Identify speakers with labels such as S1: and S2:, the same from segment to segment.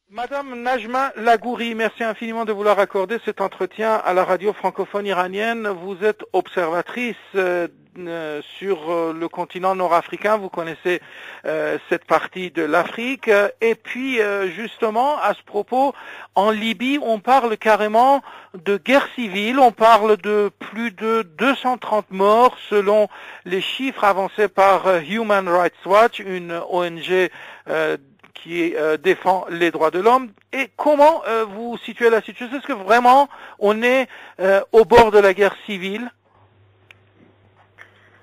S1: Madame Najma Lagouri, merci infiniment de vouloir accorder cet entretien à la radio francophone iranienne. Vous êtes observatrice sur le continent nord-africain, vous connaissez cette partie de l'Afrique. Et puis justement, à ce propos, en Libye, on parle carrément de guerre civile, on parle de plus de 230 morts selon les chiffres avancés par Human Rights Watch, une ONG qui défend les droits de l'homme. Et comment vous situez la situation? Est-ce que vraiment on est au bord de la guerre civile?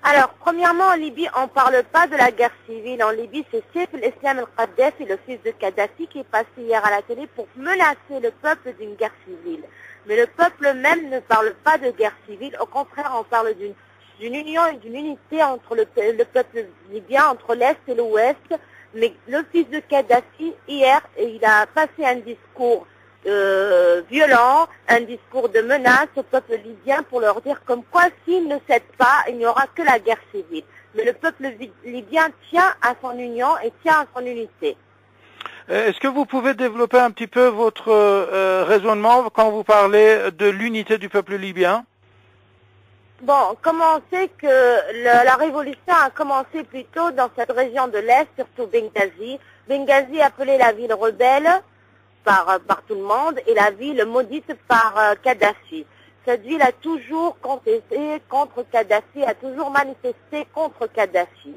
S2: Alors, premièrement, en Libye, on ne parle pas de la guerre civile. En Libye, c'est Saif el-Islam el-Kadhafi, le fils de Kadhafi, qui est passé hier à la télé pour menacer le peuple d'une guerre civile. Mais le peuple même ne parle pas de guerre civile. Au contraire, on parle d'une union et d'une unité entre le peuple libyen, entre l'Est et l'Ouest. Mais le fils de Kadhafi, hier, il a passé un discours violent, un discours de menace au peuple libyen pour leur dire comme quoi s'ils ne cèdent pas, il n'y aura que la guerre civile. Mais le peuple libyen tient à son union et tient à son unité.
S1: Est-ce que vous pouvez développer un petit peu votre raisonnement quand vous parlez de l'unité du peuple libyen?
S2: Bon, comme on sait que la révolution a commencé plutôt dans cette région de l'Est, surtout Benghazi. Benghazi appelée la ville rebelle par tout le monde et la ville maudite par Kadhafi. Cette ville a toujours contesté contre Kadhafi, a toujours manifesté contre Kadhafi.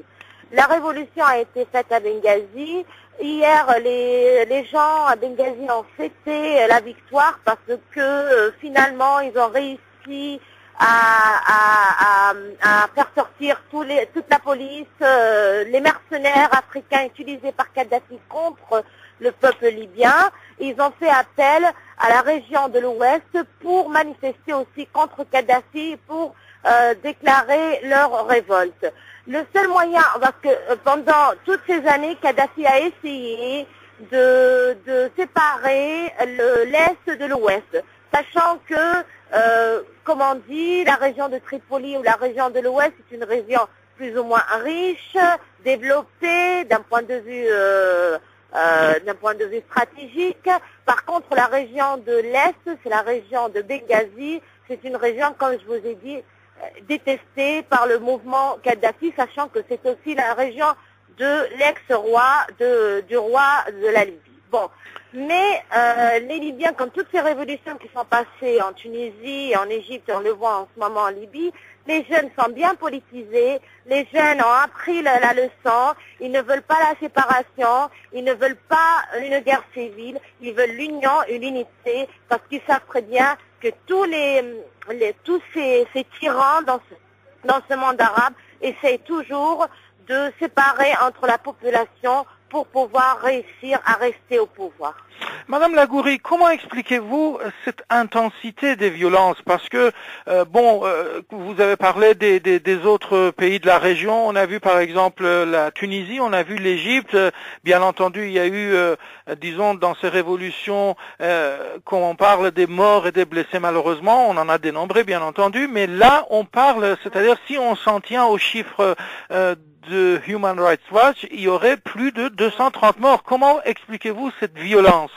S2: La révolution a été faite à Benghazi. Hier, les gens à Benghazi ont fêté la victoire parce que finalement, ils ont réussi à faire sortir toute la police, les mercenaires africains utilisés par Kadhafi contre le peuple libyen. Ils ont fait appel à la région de l'Ouest pour manifester aussi contre Kadhafi, pour déclarer leur révolte. Le seul moyen, parce que pendant toutes ces années, Kadhafi a essayé de séparer l'Est de l'Ouest, sachant que, comme on dit, la région de Tripoli ou la région de l'Ouest est une région plus ou moins riche, développée d'un point de vue stratégique. Par contre, la région de l'Est, c'est la région de Benghazi, c'est une région, comme je vous ai dit, détestée par le mouvement Kadhafi, sachant que c'est aussi la région de l'ex-roi, du roi de la Libye. Bon, mais les Libyens, comme toutes ces révolutions qui sont passées en Tunisie, en Égypte, on le voit en ce moment en Libye, les jeunes sont bien politisés, les jeunes ont appris la leçon, ils ne veulent pas la séparation, ils ne veulent pas une guerre civile, ils veulent l'union et l'unité, parce qu'ils savent très bien que tous ces tyrans dans ce monde arabe essayent toujours de séparer entre la population pour pouvoir réussir à rester au pouvoir.
S1: Madame Lagouri, comment expliquez-vous cette intensité des violences? Parce que, vous avez parlé des autres pays de la région. On a vu par exemple la Tunisie, on a vu l'Égypte. Bien entendu, il y a eu, disons, dans ces révolutions, quand on parle des morts et des blessés, malheureusement, on en a dénombré, bien entendu. Mais là, on parle, c'est-à-dire si on s'en tient aux chiffres de Human Rights Watch, il y aurait plus de 230 morts. Comment expliquez-vous cette violence?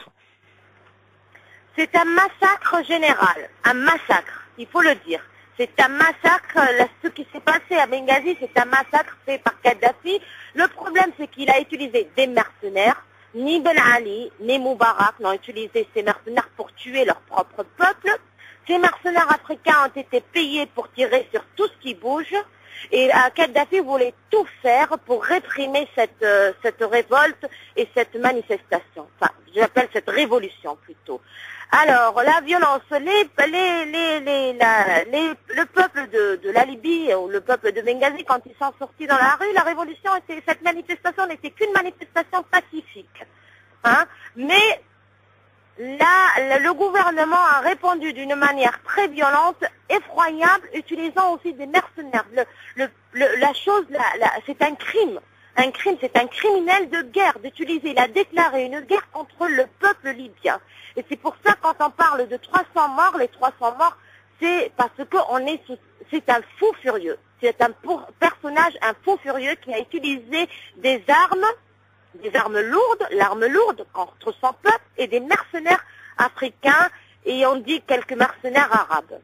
S2: C'est un massacre général, un massacre, il faut le dire. C'est un massacre, ce qui s'est passé à Benghazi, c'est un massacre fait par Kadhafi. Le problème, c'est qu'il a utilisé des mercenaires. Ni Ben Ali, ni Moubarak n'ont utilisé ces mercenaires pour tuer leur propre peuple. Ces mercenaires africains ont été payés pour tirer sur tout ce qui bouge. Et Kadhafi voulait tout faire pour réprimer cette révolte et cette manifestation. Enfin, j'appelle cette révolution plutôt. Alors, la violence, le peuple de la Libye ou le peuple de Benghazi, quand ils sont sortis dans la rue, la révolution, cette manifestation n'était qu'une manifestation pacifique. Hein? Mais là, le gouvernement a répondu d'une manière très violente, effroyable, utilisant aussi des mercenaires. C'est un crime. Un crime, c'est un criminel de guerre d'utiliser. Il a déclaré une guerre contre le peuple libyen. Et c'est pour ça, quand on parle de 300 morts, les 300 morts, c'est parce que c'est un fou furieux. C'est un personnage, un fou furieux qui a utilisé des armes des armes lourdes, l'arme lourde contre son peuple et des mercenaires africains et on dit quelques mercenaires arabes.